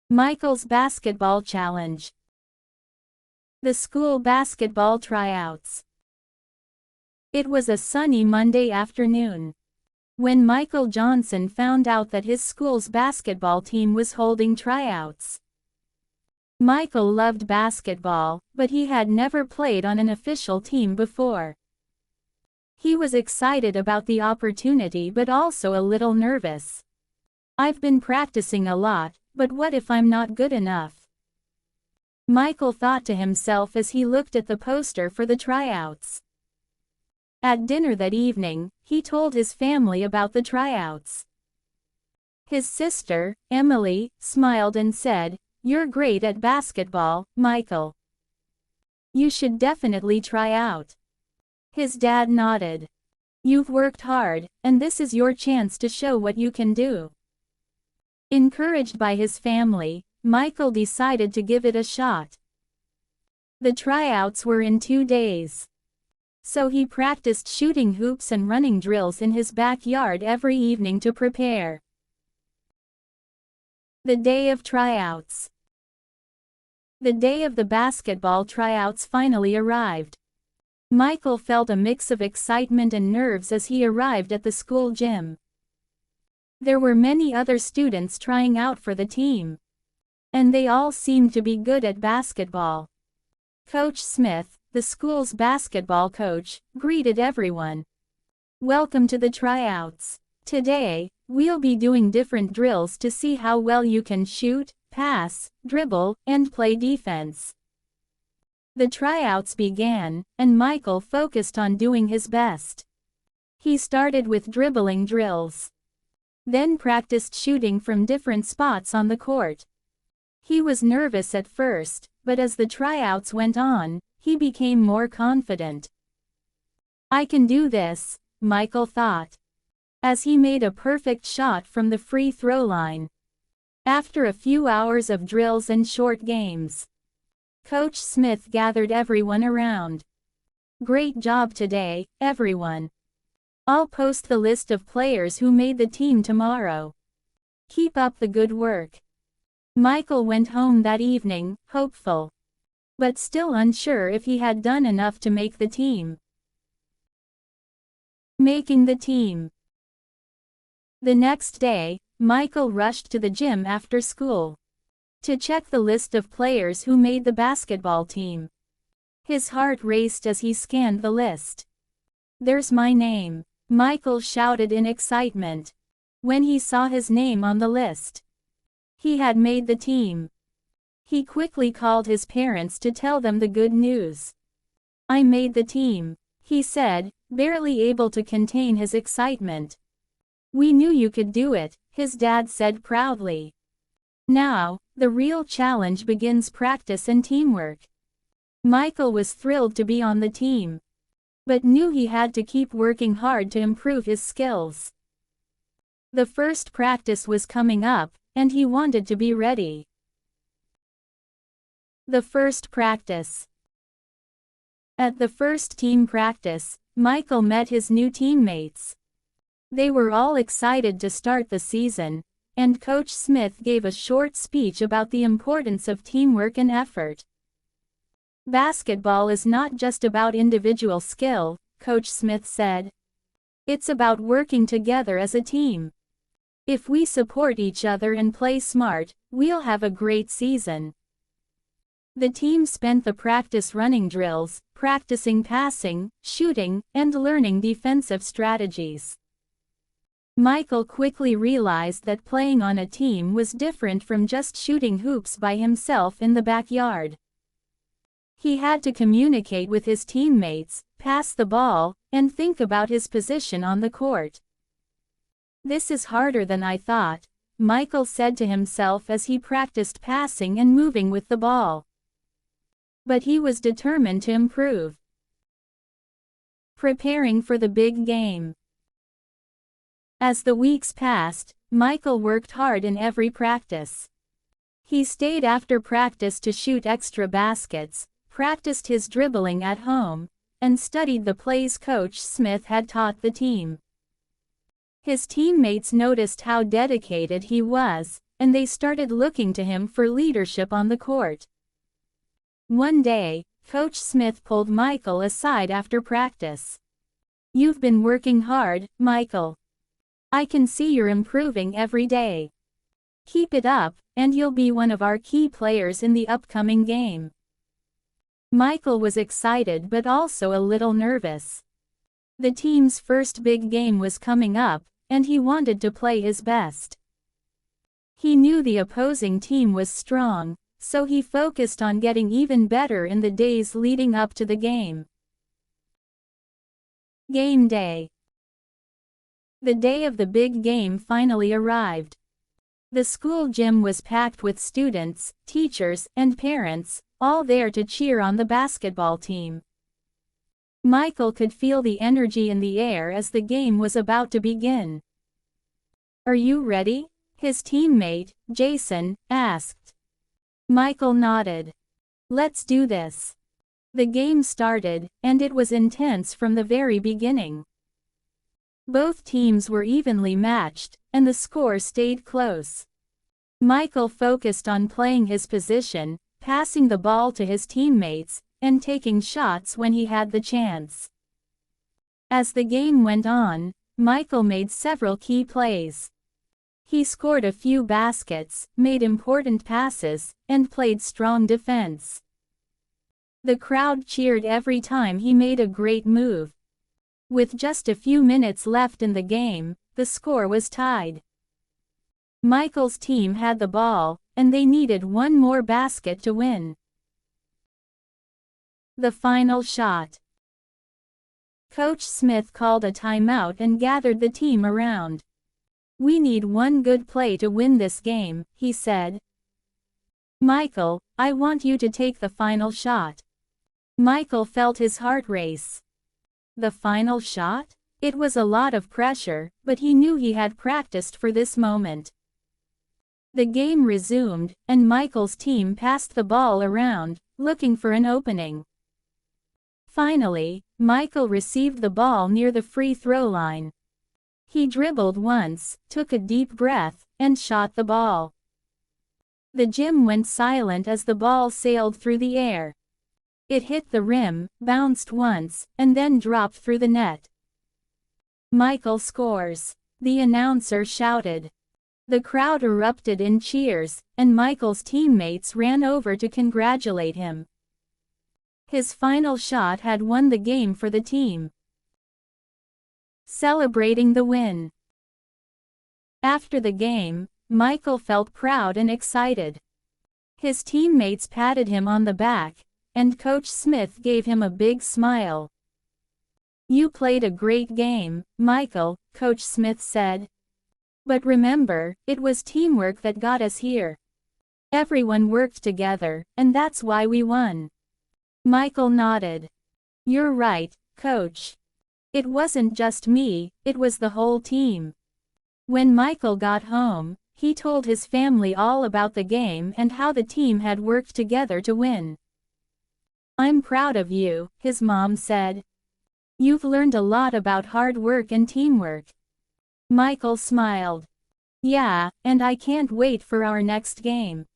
Michael's Basketball Challenge. The school basketball tryouts. It was a sunny Monday afternoon when Michael Johnson found out that his school's basketball team was holding tryouts. Michael loved basketball, but he had never played on an official team before. He was excited about the opportunity but also a little nervous. "I've been practicing a lot, but what if I'm not good enough?" Michael thought to himself as he looked at the poster for the tryouts. At dinner that evening, he told his family about the tryouts. His sister, Emily, smiled and said, "You're great at basketball, Michael. You should definitely try out." His dad nodded. "You've worked hard, and this is your chance to show what you can do." Encouraged by his family, Michael decided to give it a shot. The tryouts were in 2 days. So he practiced shooting hoops and running drills in his backyard every evening to prepare. The day of tryouts. The day of the basketball tryouts finally arrived. Michael felt a mix of excitement and nerves as he arrived at the school gym. There were many other students trying out for the team. And they all seemed to be good at basketball. Coach Smith, the school's basketball coach, greeted everyone. "Welcome to the tryouts. Today, we'll be doing different drills to see how well you can shoot, pass, dribble, and play defense." The tryouts began, and Michael focused on doing his best. He started with dribbling drills. Then practiced shooting from different spots on the court. He was nervous at first, but as the tryouts went on, he became more confident. "I can do this," Michael thought, as he made a perfect shot from the free throw line. After a few hours of drills and short games, Coach Smith gathered everyone around. "Great job today, everyone. I'll post the list of players who made the team tomorrow. Keep up the good work." Michael went home that evening, hopeful, but still unsure if he had done enough to make the team. Making the team. The next day, Michael rushed to the gym after school to check the list of players who made the basketball team. His heart raced as he scanned the list. "There's my name," Michael shouted in excitement when he saw his name on the list. He had made the team. He quickly called his parents to tell them the good news. "I made the team," he said, barely able to contain his excitement. "We knew you could do it," his dad said proudly. Now, the real challenge begins: practice and teamwork. Michael was thrilled to be on the team, but knew he had to keep working hard to improve his skills. The first practice was coming up, and he wanted to be ready. The first practice. At the first team practice, Michael met his new teammates. They were all excited to start the season, and Coach Smith gave a short speech about the importance of teamwork and effort. "Basketball is not just about individual skill," Coach Smith said. "It's about working together as a team. If we support each other and play smart, we'll have a great season." The team spent the practice running drills, practicing passing, shooting, and learning defensive strategies. Michael quickly realized that playing on a team was different from just shooting hoops by himself in the backyard. He had to communicate with his teammates, pass the ball, and think about his position on the court. "This is harder than I thought," Michael said to himself as he practiced passing and moving with the ball. But he was determined to improve. Preparing for the big game. As the weeks passed, Michael worked hard in every practice. He stayed after practice to shoot extra baskets, practiced his dribbling at home, and studied the plays Coach Smith had taught the team. His teammates noticed how dedicated he was, and they started looking to him for leadership on the court. One day, Coach Smith pulled Michael aside after practice. "You've been working hard, Michael. I can see you're improving every day. Keep it up, and you'll be one of our key players in the upcoming game." Michael was excited but also a little nervous. The team's first big game was coming up, and he wanted to play his best. He knew the opposing team was strong, so he focused on getting even better in the days leading up to the game. Game day. The day of the big game finally arrived. The school gym was packed with students, teachers, and parents, all there to cheer on the basketball team. Michael could feel the energy in the air as the game was about to begin. "Are you ready?" his teammate, Jason, asked. Michael nodded. "Let's do this." The game started, and it was intense from the very beginning. Both teams were evenly matched, and the score stayed close. Michael focused on playing his position, passing the ball to his teammates, and taking shots when he had the chance. As the game went on, Michael made several key plays. He scored a few baskets, made important passes, and played strong defense. The crowd cheered every time he made a great move. With just a few minutes left in the game, the score was tied. Michael's team had the ball, and they needed one more basket to win. The final shot. Coach Smith called a timeout and gathered the team around. "We need one good play to win this game," he said. "Michael, I want you to take the final shot." Michael felt his heart race. The final shot? It was a lot of pressure, but he knew he had practiced for this moment. The game resumed, and Michael's team passed the ball around, looking for an opening. Finally, Michael received the ball near the free throw line. He dribbled once, took a deep breath, and shot the ball. The gym went silent as the ball sailed through the air. It hit the rim, bounced once, and then dropped through the net. "Michael scores," the announcer shouted. The crowd erupted in cheers, and Michael's teammates ran over to congratulate him. His final shot had won the game for the team. Celebrating the win. After the game, Michael felt proud and excited. His teammates patted him on the back, and Coach Smith gave him a big smile. "You played a great game, Michael," Coach Smith said. "But remember, it was teamwork that got us here. Everyone worked together, and that's why we won." Michael nodded. "You're right, Coach. It wasn't just me, it was the whole team." When Michael got home, he told his family all about the game and how the team had worked together to win. "I'm proud of you," his mom said. "You've learned a lot about hard work and teamwork." Michael smiled. "Yeah, and I can't wait for our next game."